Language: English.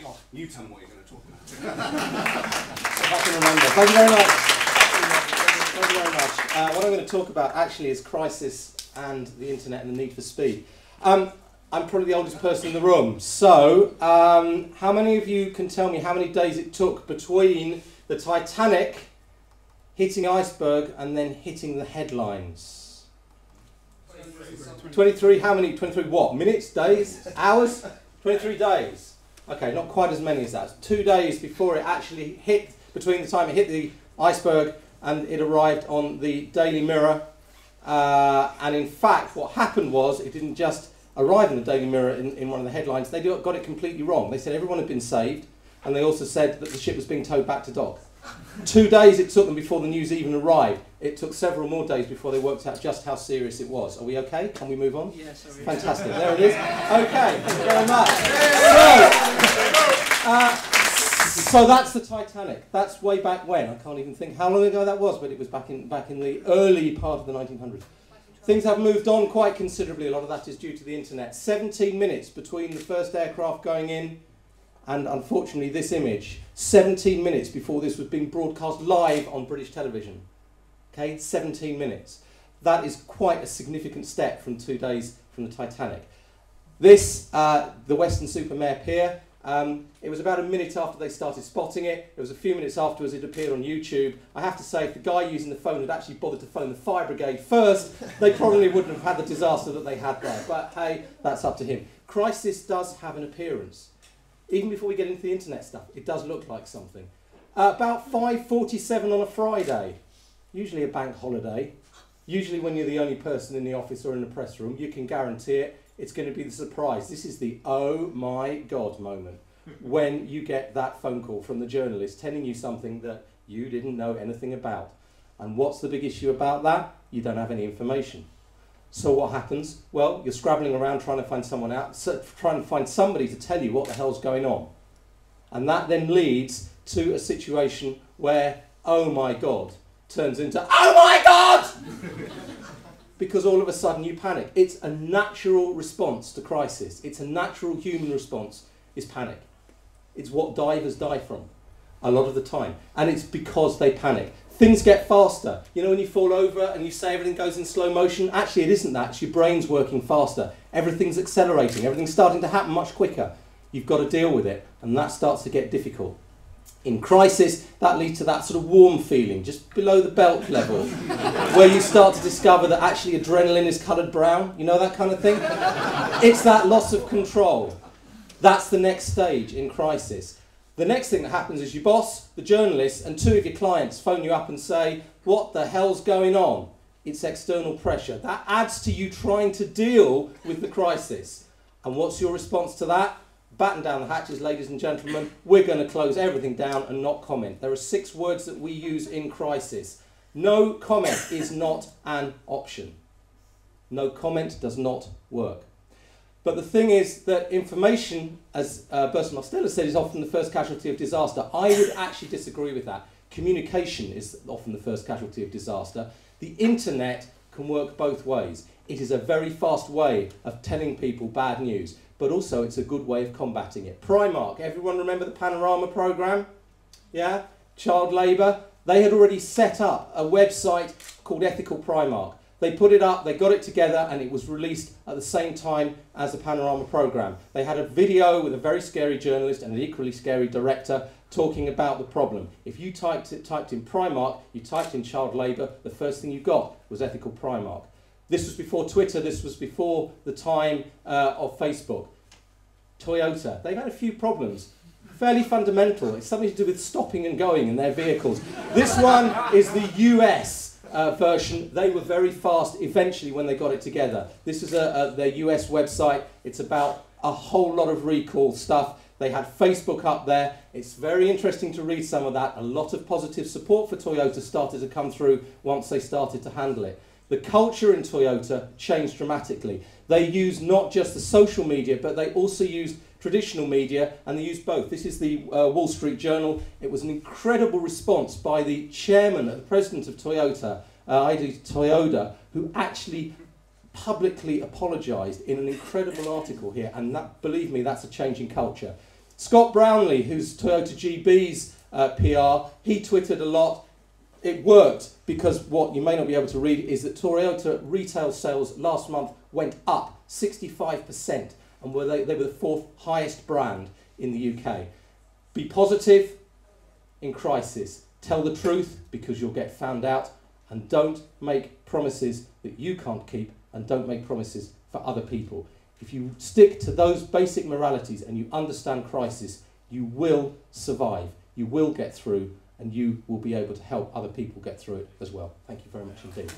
God, you tell me what you're going to talk about. If I can remember. Thank you very much. Thank you very much. What I'm going to talk about actually is crisis and the internet and the need for speed. I'm probably the oldest person in the room, so how many of you can tell me how many days it took between the Titanic hitting iceberg and then hitting the headlines? 23, how many? 23 what? Minutes? Days? Hours? 23 days. Okay, not quite as many as that. 2 days before it actually hit, between the time it hit the iceberg and it arrived on the Daily Mirror. And in fact, what happened was, it didn't just arrive in the Daily Mirror in one of the headlines, they got it completely wrong. They said everyone had been saved, and they also said that the ship was being towed back to dock. 2 days it took them before the news even arrived. It took several more days before they worked out just how serious it was. Are we okay? Can we move on? Yes. Fantastic. There it is. Okay, thank you very much. So that's the Titanic. That's way back when. I can't even think how long ago that was, but it was back in the early part of the 1900s. Things have moved on quite considerably. A lot of that is due to the internet. 17 minutes between the first aircraft going in and, unfortunately, this image. 17 minutes before this was being broadcast live on British television. Okay, 17 minutes. That is quite a significant step from 2 days from the Titanic. This, the Weston-super-Mare Pier, it was about a minute after they started spotting it. It was a few minutes afterwards it appeared on YouTube. I have to say, if the guy using the phone had actually bothered to phone the fire brigade first, they probably wouldn't have had the disaster that they had there. But hey, that's up to him. Crisis does have an appearance. Even before we get into the internet stuff, it does look like something. About 5:47 on a Friday, usually a bank holiday, usually when you're the only person in the office or in the press room, you can guarantee it. It's going to be the surprise. This is the oh my God moment when you get that phone call from the journalist telling you something that you didn't know anything about. And what's the big issue about that? You don't have any information. So what happens? Well, you're scrabbling around trying to find someone out, trying to find somebody to tell you what the hell's going on. And that then leads to a situation where oh my God turns into oh my God! Because all of a sudden you panic. It's a natural response to crisis. It's a natural human response, is panic. It's what divers die from a lot of the time. And it's because they panic. Things get faster. You know, when you fall over and you say everything goes in slow motion, actually it isn't that. It's your brain's working faster. Everything's accelerating. Everything's starting to happen much quicker. You've got to deal with it. And that starts to get difficult. In crisis, that leads to that sort of warm feeling, just below the belt level, where you start to discover that actually adrenaline is coloured brown, you know, that kind of thing? It's that loss of control. That's the next stage in crisis. The next thing that happens is your boss, the journalist, and two of your clients phone you up and say, what the hell's going on? It's external pressure. That adds to you trying to deal with the crisis. And what's your response to that? Batten down the hatches, ladies and gentlemen. We're going to close everything down and not comment. There are 6 words that we use in crisis. No comment is not an option. No comment does not work. But the thing is that information, as Bristol said, is often the first casualty of disaster. I would actually disagree with that. Communication is often the first casualty of disaster. The internet can work both ways. It is a very fast way of telling people bad news, but also it's a good way of combating it. Primark, everyone remember the Panorama programme? Yeah? Child labour. They had already set up a website called Ethical Primark. They put it up, they got it together, and it was released at the same time as the Panorama programme. They had a video with a very scary journalist and an equally scary director talking about the problem. If you typed in Primark, you typed in child labour, the first thing you got was Ethical Primark. This was before Twitter, this was before the time of Facebook. Toyota, they've had a few problems. Fairly fundamental. It's something to do with stopping and going in their vehicles. This one is the US version. They were very fast eventually when they got it together. This is their US website. It's about a whole lot of recall stuff. They had Facebook up there. It's very interesting to read some of that. A lot of positive support for Toyota started to come through once they started to handle it. The culture in Toyota changed dramatically. They used not just the social media, but they also used traditional media, and they used both. This is the Wall Street Journal. It was an incredible response by the chairman, the president of Toyota, Ida Toyoda, who actually publicly apologised in an incredible article here, and that, believe me, that's a change in culture. Scott Brownlee, who's Toyota GB's PR, he twittered a lot. It worked because what you may not be able to read is that Toyota retail sales last month went up 65%, and they were the 4th highest brand in the UK. Be positive in crisis. Tell the truth because you'll get found out, and don't make promises that you can't keep, and don't make promises for other people. If you stick to those basic moralities and you understand crisis, you will survive, you will get through, and you will be able to help other people get through it as well. Thank you very much indeed.